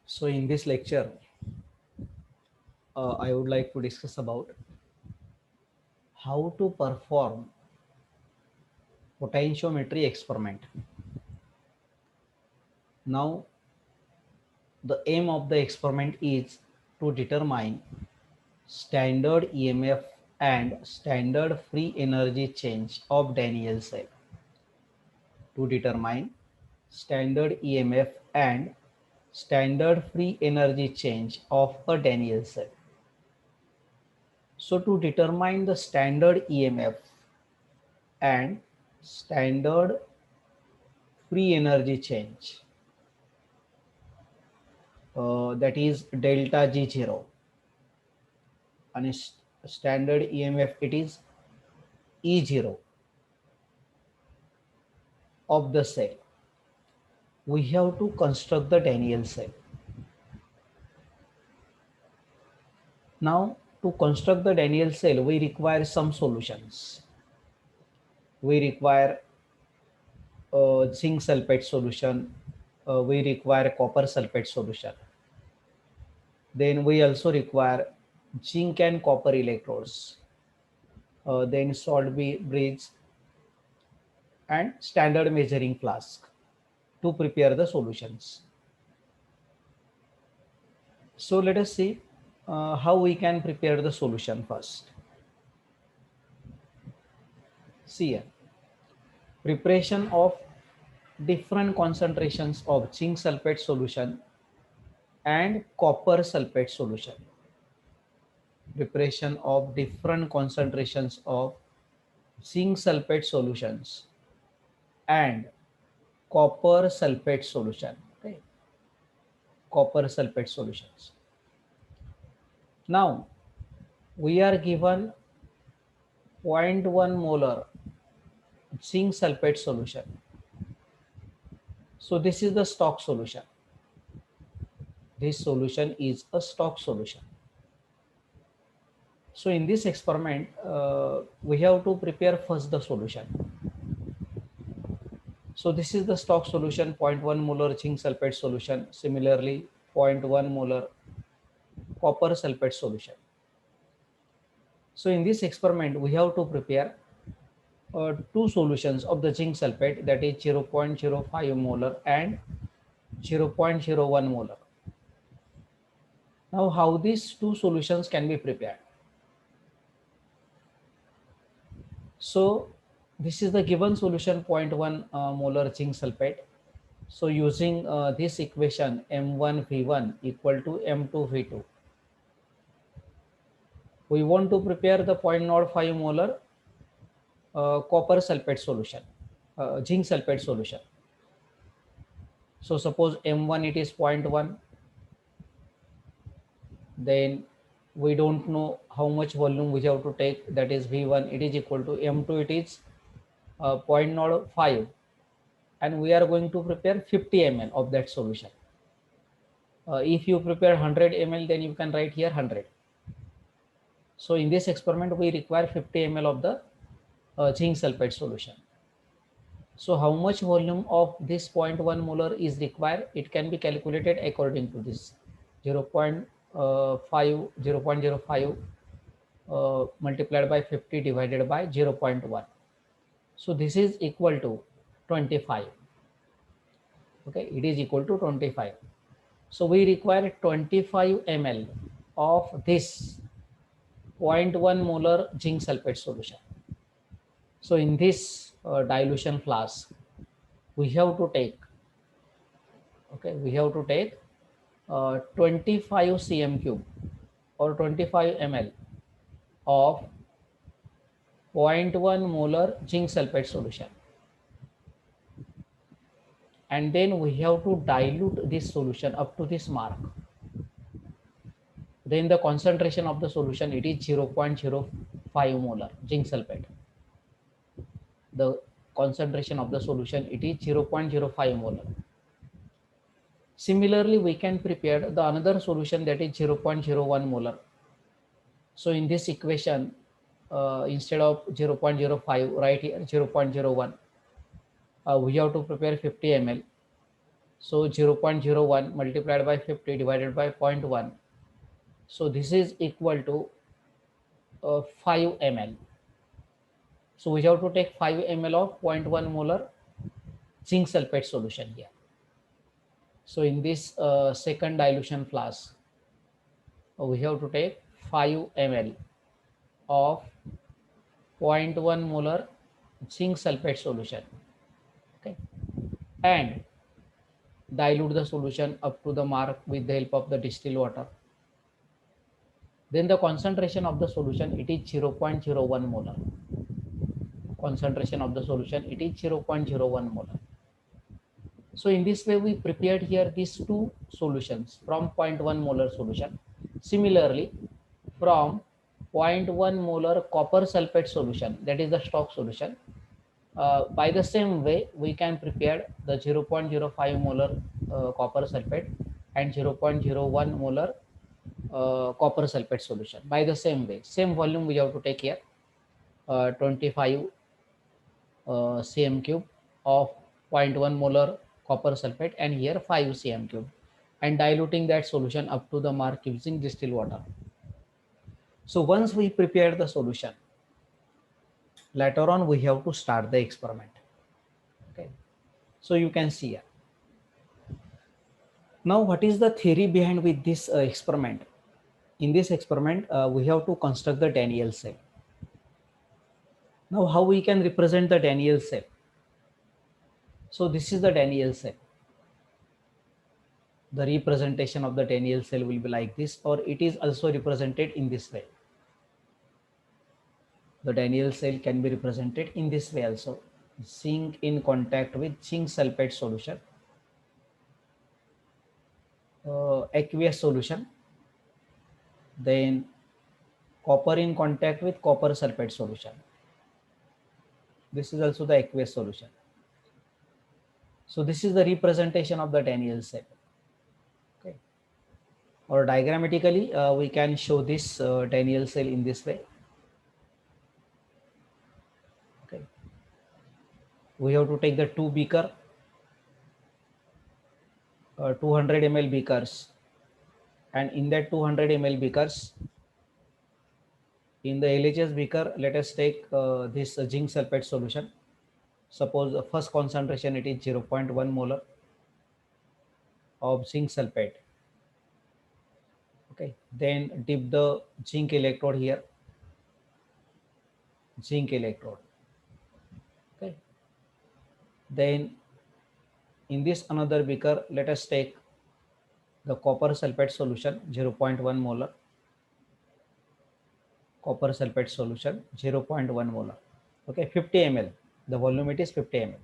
So in this lecture, I would like to discuss about how to perform potentiometry experiment. Now, the aim of the experiment is to determine standard EMF and standard free energy change of Daniell cell. To determine standard EMF and standard free energy change of a Daniell cell. So to determine the standard EMF and standard free energy change, that is delta G0, and standard EMF it is E0 of the cell. We have to construct the Daniell cell. Now to construct the Daniell cell we require some solutions. We require zinc sulfate solution, we require copper sulfate solution. Then we also require zinc and copper electrodes, then salt bridge and standard measuring flask to prepare the solutions. So let us see how we can prepare the solution first. See here, preparation of different concentrations of zinc sulfate solution and copper sulfate solution. Preparation of different concentrations of zinc sulfate solutions and copper sulfate solution. Okay, copper sulfate solutions. Now we are given zero point 0.1 molar zinc sulfate solution. So this is the stock solution. This solution is a stock solution. So in this experiment, we have to prepare first the solution. So this is the stock solution, 0.1 molar zinc sulfate solution. Similarly, 0.1 molar copper sulfate solution. So in this experiment, we have to prepare two solutions of the zinc sulfate, that is 0.05 molar and 0.01 molar. Now how these two solutions can be prepared? So this is the given solution, 0.1 molar zinc sulfate. So using this equation, M1V1 equal to M2V2, we want to prepare the 0.05 molar copper sulfate solution, zinc sulfate solution. So suppose M1 it is 0.1, then we don't know how much volume we have to take, that is V1 it is equal to M2 it is 0.05, and we are going to prepare 50 ml of that solution. If you prepare 100 ml, then you can write here 100. So in this experiment we require 50 ml of the zinc sulfate solution. So how much volume of this 0.1 molar is required? It can be calculated according to this 0.05 multiplied by 50 divided by 0.1. So this is equal to 25. Okay, it is equal to 25. So we require 25 ml of this 0.1 molar zinc sulfate solution. So in this dilution flask, we have to take, okay, we have to take 25 cm cube or 25 ml of 0.1 molar zinc sulfate solution, and then we have to dilute this solution up to this mark. Then the concentration of the solution it is 0.05 molar zinc sulfate. The concentration of the solution it is 0.05 molar. Similarly, we can prepare the another solution, that is 0.01 molar. So in this equation, instead of 0.05, right here 0.01, we have to prepare 50 ml. So 0.01 multiplied by 50 divided by 0.1. So this is equal to 5 ml. So we have to take 5 ml of 0.1 molar zinc sulfate solution here. So in this second dilution flask, we have to take 5 ml of 0.1 molar zinc sulfate solution. Okay, and dilute the solution up to the mark with the help of the distilled water. Then the concentration of the solution, it is 0.01 molar. Concentration of the solution, it is 0.01 molar. So in this way we prepared here these two solutions from zero point 0.1 molar solution. Similarly, from 0.1 molar copper sulfate solution, that is the stock solution, by the same way we can prepare the 0.05 molar copper sulfate and 0.01 molar copper sulfate solution. By the same way, same volume we have to take here, 25 cm cube of 0.1 molar copper sulfate, and here 5 cm cube, and diluting that solution up to the mark using distilled water. So once we prepare the solution, later on we have to start the experiment. Okay, so you can see here. Now what is the theory behind with this experiment? In this experiment we have to construct the Daniell cell. Now how we can represent the Daniell cell? So this is the Daniell cell. The representation of the Daniell cell will be like this, or it is also represented in this way. The Daniell cell can be represented in this way also. Zinc in contact with zinc sulfate solution, aqueous solution, then copper in contact with copper sulfate solution. This is also the aqueous solution. So this is the representation of the Daniell cell. Okay, or diagrammatically we can show this Daniell cell in this way. Okay, we have to take the two beaker, 200 ml beakers, and in that 200 ml beakers, in the LHS beaker, let us take this zinc sulfate solution. Suppose the first concentration, it is 0.1 molar of zinc sulfate. Okay, then dip the zinc electrode here, zinc electrode. Okay, then in this another beaker, let us take the copper sulfate solution, 0.1 molar, copper sulfate solution, 0.1 molar. Okay, 50 ml, the volume it is 50 ml.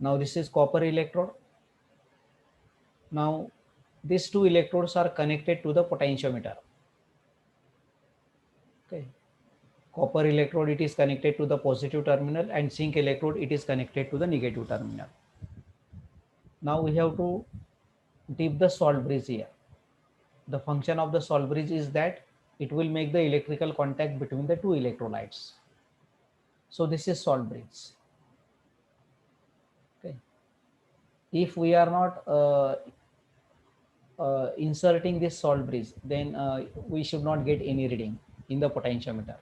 Now this is copper electrode. Now these two electrodes are connected to the potentiometer. Okay, copper electrode, it is connected to the positive terminal, and zinc electrode, it is connected to the negative terminal. Now we have to dip the salt bridge here. The function of the salt bridge is that it will make the electrical contact between the two electrolytes. So this is salt bridge. Okay, if we are not inserting this salt bridge, then we should not get any reading in the potentiometer.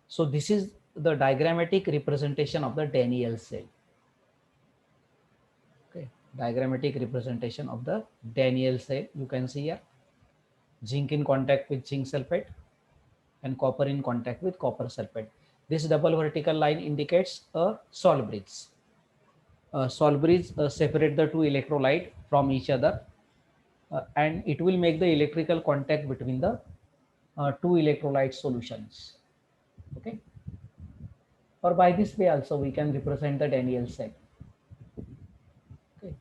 So this is the diagrammatic representation of the Daniell cell. Okay, diagrammatic representation of the Daniell cell. You can see here, zinc in contact with zinc sulfate and copper in contact with copper sulfate. This double vertical line indicates a salt bridge. Salt bridge separate the two electrolyte from each other, and it will make the electrical contact between the two electrolyte solutions. Okay, or by this way also we can represent the Daniell cell. Okay,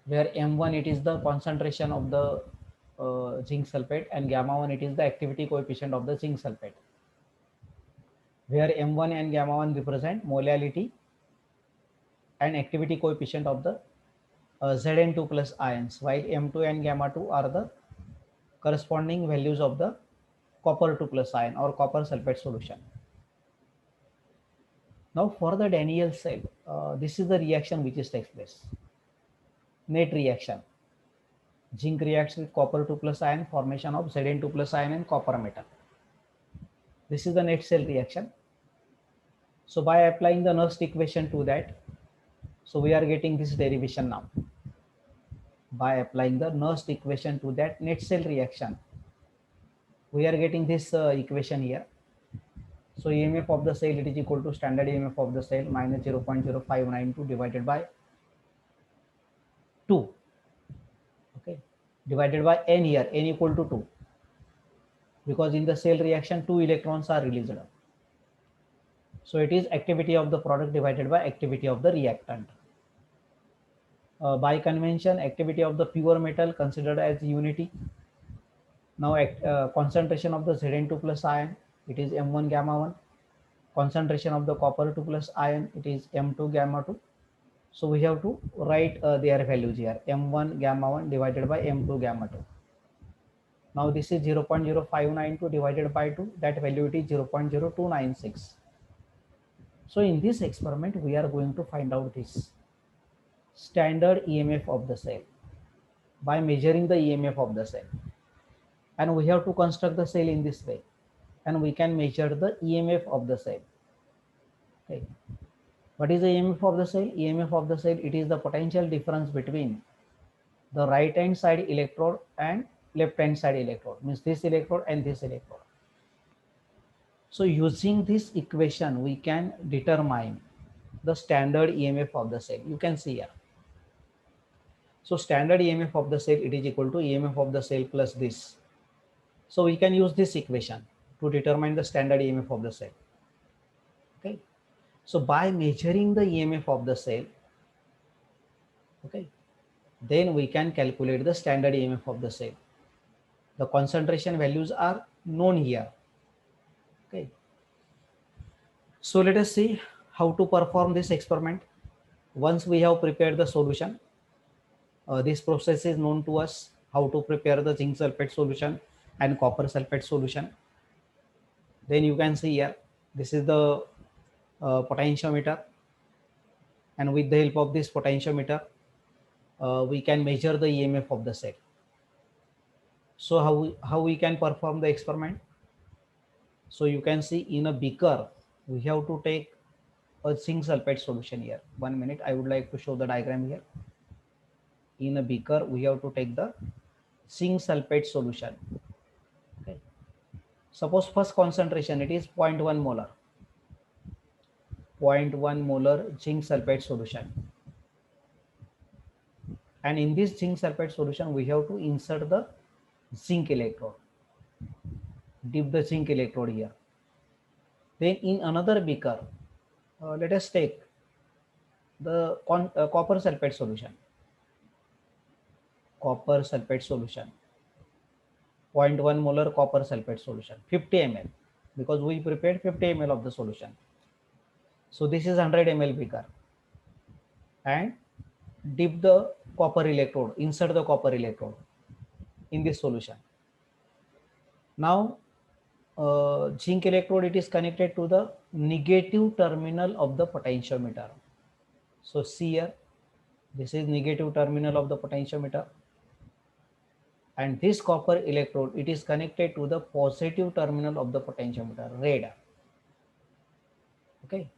where M1 it is the concentration of the zinc sulfate, and gamma 1 it is the activity coefficient of the zinc sulfate, where M1 and gamma 1 represent molality and activity coefficient of the Zn2 plus ions, while M2 and gamma 2 are the corresponding values of the copper 2 plus ion or copper sulfate solution. Now for the Daniell cell, this is the reaction which is takes place. Net reaction. Zinc reacts with copper 2 plus ion, formation of Zn2 plus ion and copper metal. This is the net cell reaction. So by applying the Nernst equation to that, so we are getting this derivation now. By applying the Nernst equation to that net cell reaction, we are getting this equation here. So EMF of the cell, it is equal to standard EMF of the cell minus 0.0592 divided by 2. Okay, divided by n here, n equal to 2, because in the cell reaction 2 electrons are released. So it is activity of the product divided by activity of the reactant. By convention, activity of the pure metal considered as unity. Now concentration of the Zn2 plus ion, it is M1 gamma 1. Concentration of the copper 2 plus ion, it is M2 gamma 2. So we have to write their values here, M1 gamma 1 divided by M2 gamma 2. Now this is 0.0592 divided by 2, that value it is 0.0296. So in this experiment, we are going to find out this standard EMF of the cell by measuring the EMF of the cell. And we have to construct the cell in this way. And we can measure the EMF of the cell. Okay. What is the EMF of the cell? EMF of the cell, it is the potential difference between the right hand side electrode and left hand side electrode, means this electrode and this electrode. So using this equation, we can determine the standard EMF of the cell. You can see here. So standard EMF of the cell, it is equal to EMF of the cell plus this. So we can use this equation to determine the standard EMF of the cell. Okay. So by measuring the EMF of the cell, okay, then we can calculate the standard EMF of the cell. The concentration values are known here. Okay. So let us see how to perform this experiment. Once we have prepared the solution, this process is known to us, how to prepare the zinc sulfate solution and copper sulfate solution. Then you can see here, this is the potentiometer, and with the help of this potentiometer, we can measure the EMF of the cell. So how we can perform the experiment? So you can see in a beaker, we have to take a zinc sulfate solution here. 1 minute, I would like to show the diagram here. In a beaker, we have to take the zinc sulfate solution. Okay. Suppose first concentration, it is 0.1 molar. 0.1 molar zinc sulfate solution. And in this zinc sulfate solution, we have to insert the zinc electrode. Dip the zinc electrode here. Then in another beaker, let us take the copper sulfate solution. Copper sulfate solution. 0.1 molar copper sulfate solution. 50 ml. Because we prepared 50 ml of the solution. So this is 100 ml beaker. And dip the copper electrode, insert the copper electrode in this solution. Now zinc electrode, it is connected to the negative terminal of the potentiometer. So see here, this is negative terminal of the potentiometer, and this copper electrode, it is connected to the positive terminal of the potentiometer, red. Okay.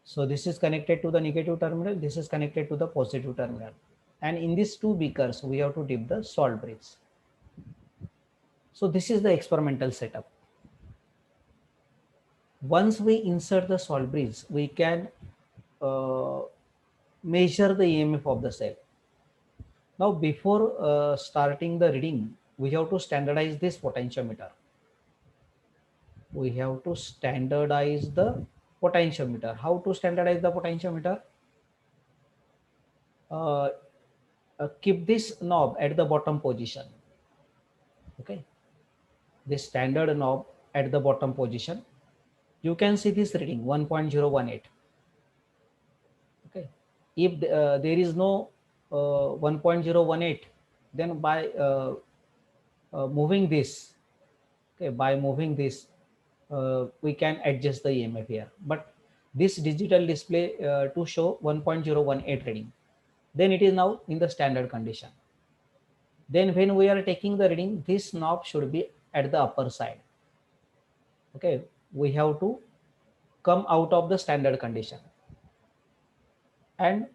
So this is connected to the negative terminal, this is connected to the positive terminal. And in these two beakers, we have to dip the salt bridge. So this is the experimental setup. Once we insert the salt bridge, we can measure the EMF of the cell. Now before starting the reading, we have to standardize this potentiometer. We have to standardize the potentiometer. How to standardize the potentiometer? Keep this knob at the bottom position. Okay. This standard knob at the bottom position. You can see this reading 1.018. Okay. If there is no 1.018, then by moving this, okay, by moving this, we can adjust the EMF here. But this digital display to show 1.018 reading. Then it is now in the standard condition. Then when we are taking the reading, this knob should be at the upper side. Okay, we have to come out of the standard condition. And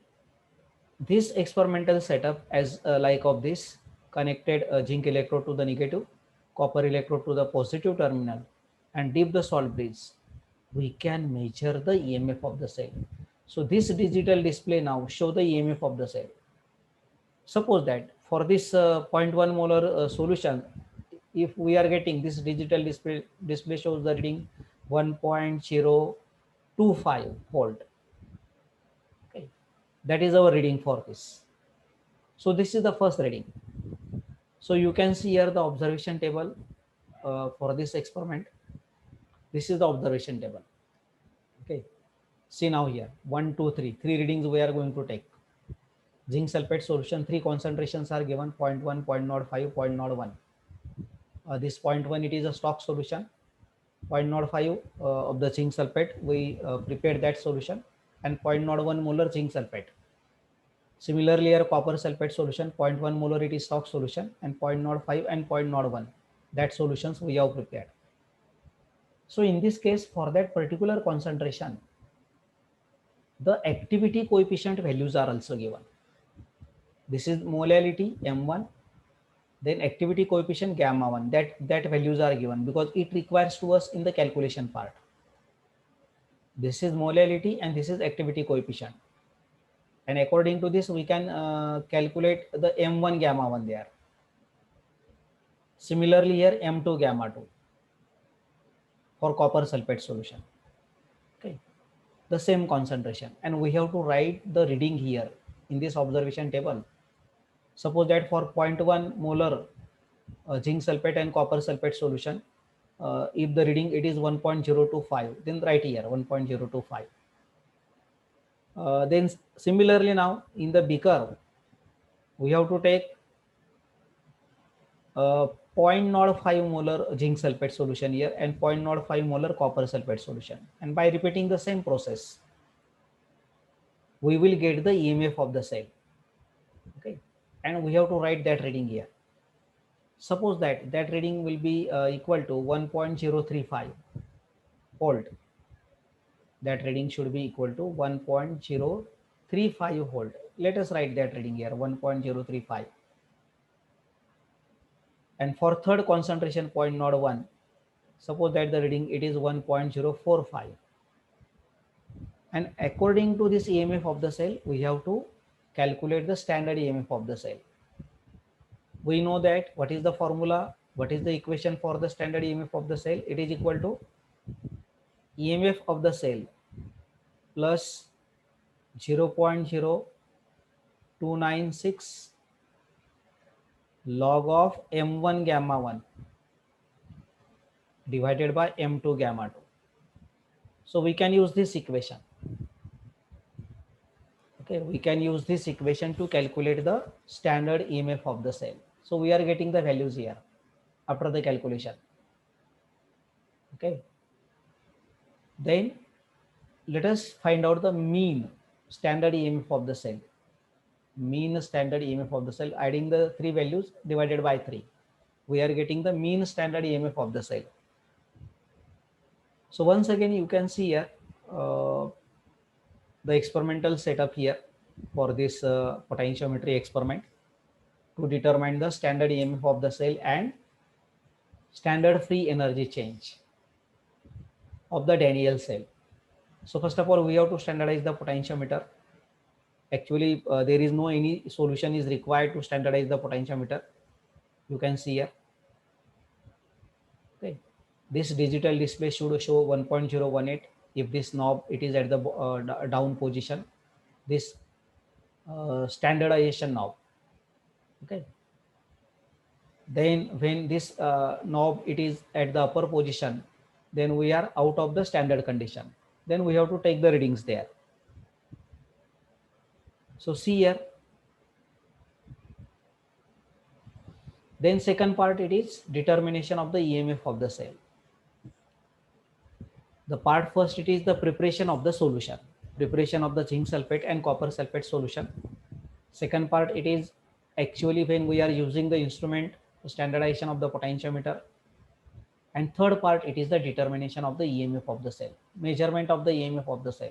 this experimental setup as like of this, connected a zinc electrode to the negative, copper electrode to the positive terminal, and dip the salt bridge, we can measure the EMF of the cell. So this digital display now show the EMF of the cell. Suppose that for this 0.1 molar solution, if we are getting this digital display shows the reading 1.025 volt. Okay, that is our reading for this. So this is the first reading. So you can see here the observation table for this experiment. This is the observation table. Okay, see now here 1, 2, 3. Three readings we are going to take. Zinc sulfate solution, 3 concentrations are given: 0.1, 0.05, 0.01. This 0.1, it is a stock solution. 0.05 of the zinc sulfate, we prepared that solution, and 0.01 molar zinc sulfate. Similarly, here copper sulfate solution, 0.1 molar, it is stock solution, and 0.05 and 0.01, that solutions we have prepared. So in this case, for that particular concentration, the activity coefficient values are also given. This is molality M1, then activity coefficient gamma 1, that values are given because it requires to us in the calculation part. This is molality and this is activity coefficient, and according to this we can calculate the M1 gamma 1 there. Similarly here M2 gamma 2 for copper sulfate solution. Okay, the same concentration, and we have to write the reading here in this observation table. Suppose that for 0.1 molar zinc sulfate and copper sulfate solution, if the reading it is 1.025, then write here 1.025. Then similarly now in the beaker, we have to take 0.05 molar zinc sulfate solution here and 0.05 molar copper sulfate solution. And by repeating the same process, we will get the EMF of the cell. Okay, and we have to write that reading here. Suppose that reading will be equal to 1.035 volt. That reading should be equal to 1.035 volt. Let us write that reading here, 1.035. And for third concentration 0.01, suppose that the reading it is 1.045. And according to this EMF of the cell, we have to calculate the standard EMF of the cell. We know that what is the formula, what is the equation for the standard EMF of the cell? It is equal to EMF of the cell plus 0.0296 log of M1 gamma 1 divided by M2 gamma 2. So we can use this equation. Okay, we can use this equation to calculate the standard EMF of the cell. So we are getting the values here after the calculation. Okay, then let us find out the mean standard EMF of the cell. Mean standard EMF of the cell, adding the three values divided by 3, we are getting the mean standard EMF of the cell. So once again you can see here the experimental setup here for this potentiometry experiment to determine the standard EMF of the cell and standard free energy change of the Daniell cell. So first of all, we have to standardize the potentiometer. Actually, there is no any solution is required to standardize the potentiometer. You can see here. Okay, this digital display should show 1.018 if this knob it is at the down position. This standardization knob. Okay. Then when this knob it is at the upper position, then we are out of the standard condition. Then we have to take the readings there. So see here. Then second part it is determination of the EMF of the cell. The part first, it is the preparation of the solution, preparation of the zinc sulfate and copper sulfate solution. Second part, it is actually when we are using the instrument, standardization of the potentiometer. And third part, it is the determination of the EMF of the cell, measurement of the EMF of the cell.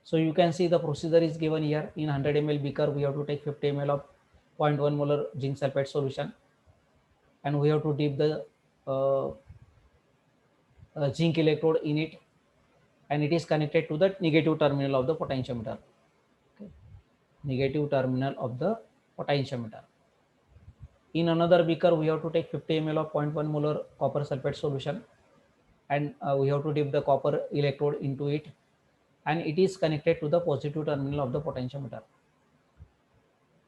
So you can see the procedure is given here. In 100 ml beaker, we have to take 50 ml of 0.1 molar zinc sulfate solution, and we have to dip the zinc electrode in it, and it is connected to the negative terminal of the potentiometer. Okay. Negative terminal of the potentiometer. In another beaker, we have to take 50 ml of 0.1 molar copper sulfate solution, and we have to dip the copper electrode into it, and it is connected to the positive terminal of the potentiometer.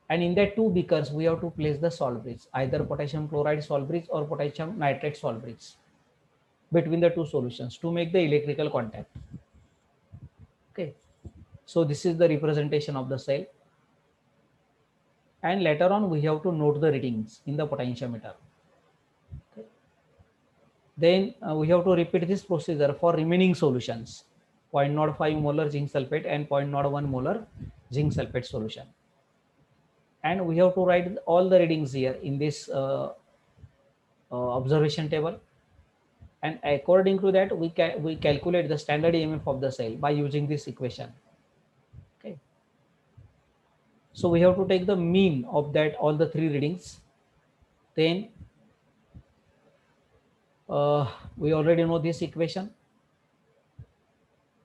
And in that two beakers, we have to place the salt bridge, either potassium chloride salt bridge or potassium nitrate salt bridge between the two solutions to make the electrical contact. Okay, so this is the representation of the cell. And later on, we have to note the readings in the potentiometer. Okay. Then we have to repeat this procedure for remaining solutions, 0.05 molar zinc sulfate and 0.01 molar zinc sulfate solution. And we have to write all the readings here in this observation table. And according to that, we calculate the standard EMF of the cell by using this equation. Okay. So we have to take the mean of that all the three readings. Then we already know this equation.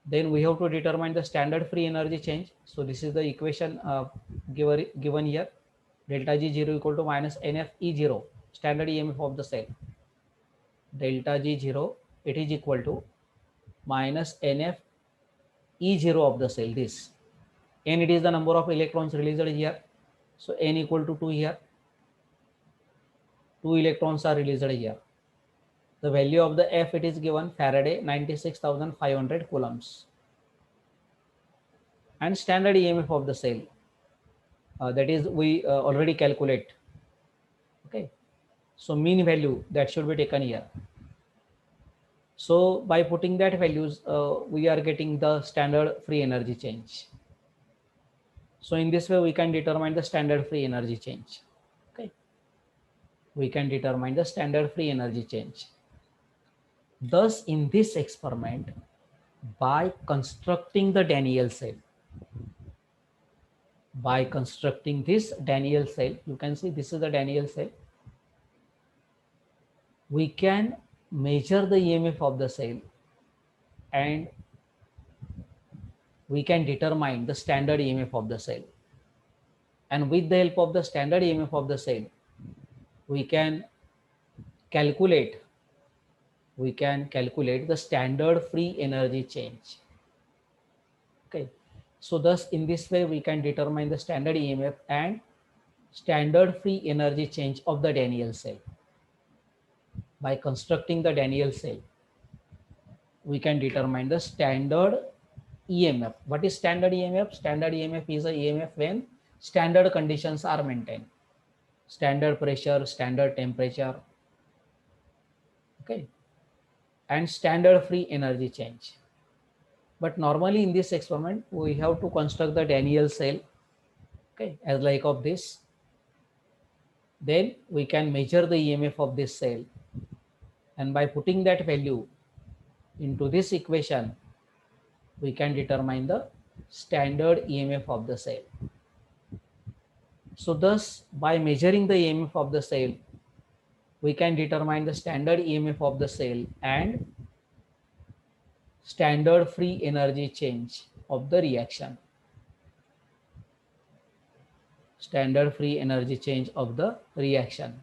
Then we have to determine the standard free energy change. So this is the equation given here. Delta G0 equal to minus NF E0, standard EMF of the cell. Delta G0, it is equal to minus NF E0 of the cell. This N, it is the number of electrons released here. So N equal to 2 here. 2 electrons are released here. The value of the F, it is given Faraday 96,500 coulombs. And standard EMF of the cell, that is we already calculate. Okay, so mean value that should be taken here. So by putting that values, we are getting the standard free energy change. So in this way, we can determine the standard free energy change. Okay, we can determine the standard free energy change. Thus, in this experiment, by constructing the Daniell cell, by constructing this Daniell cell, you can see this is the Daniell cell. We can measure the EMF of the cell, and we can determine the standard EMF of the cell. And with the help of the standard EMF of the cell, we can calculate the standard free energy change. Okay, so thus in this way we can determine the standard EMF and standard free energy change of the Daniell cell. By constructing the Daniell cell, we can determine the standard EMF. What is standard EMF? Standard EMF is a EMF when standard conditions are maintained. Standard pressure, standard temperature, okay, and standard free energy change. But normally in this experiment, we have to construct the Daniell cell, okay, as like of this. Then we can measure the EMF of this cell, and by putting that value into this equation, we can determine the standard EMF of the cell. So thus, by measuring the EMF of the cell, we can determine the standard EMF of the cell and standard free energy change of the reaction. Standard free energy change of the reaction.